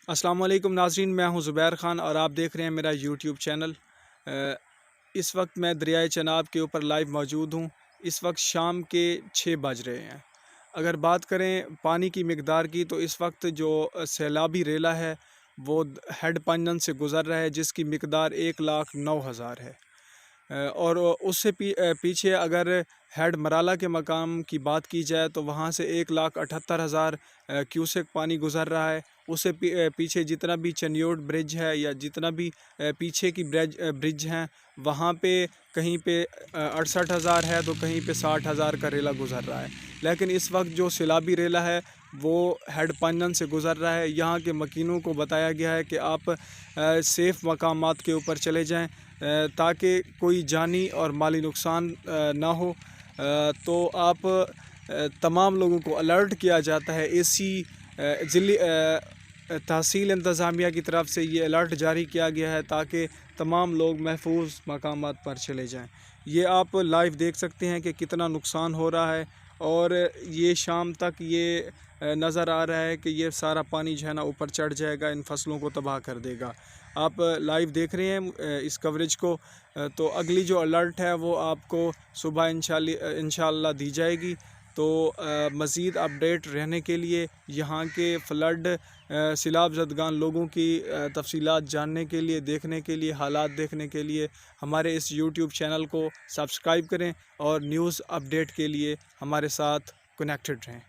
السلام علیکم ناظرین، میں ہوں زبیر خان اور آپ دیکھ رہے ہیں میرا یوٹیوب چینل۔ اس وقت میں دریائے چناب کے اوپر لائیو موجود ہوں۔ اس وقت شام کے 6 بج رہے ہیں۔ اگر بات کریں پانی کی مقدار کی تو اس وقت جو سیلابی ریلا ہے وہ ہیڈ پنجن سے گزر رہا ہے، جس کی مقدار 1,09,000 ہے۔ اور اس سے پیچھے اگر ہیڈ مرالہ کے مقام کی بات کی جائے تو وہاں سے 1,78,000 کیوسک پانی گزر رہا ہے۔ اس سے پیچھے جتنا بھی چنیوٹ برج ہے یا جتنا بھی پیچھے کی برج ہیں، وہاں پہ کہیں پہ 68,000 ہے تو کہیں پہ 60,000 کا ریلا گزر رہا ہے۔ لیکن اس وقت جو سیلابی ریلا ہے وہ ہیڈ پنجن سے گزر رہا ہے۔ یہاں کے مکینوں کو بتایا گیا ہے کہ آپ سیف مقامات کے اوپر چلے جائیں تاکہ کوئی جانی اور مالی نقصان نہ ہو۔ تو آپ تمام لوگوں کو الرٹ کیا جاتا ہے، ضلعی تحصیل انتظامیہ کی طرف سے یہ الرٹ جاری کیا گیا ہے تاکہ تمام لوگ محفوظ مقامات پر چلے جائیں۔ یہ آپ لائیو دیکھ سکتے ہیں کہ کتنا نقصان ہو رہا ہے، اور یہ شام تک یہ نظر آ رہا ہے کہ یہ سارا پانی جو ہے نا اوپر چڑھ جائے گا، ان فصلوں کو تباہ کر دے گا۔ آپ لائیو دیکھ رہے ہیں اس کوریج کو، تو اگلی جو الرٹ ہے وہ آپ کو صبح انشاءاللہ دی جائے گی۔ تو مزید اپڈیٹ رہنے کے لیے، یہاں کے فلڈ سیلاب زدگان لوگوں کی تفصیلات جاننے کے لیے، دیکھنے کے لیے، حالات دیکھنے کے لیے ہمارے اس یوٹیوب چینل کو سبسکرائب کریں اور نیوز اپڈیٹ کے لیے ہمارے ساتھ کنیکٹڈ رہیں۔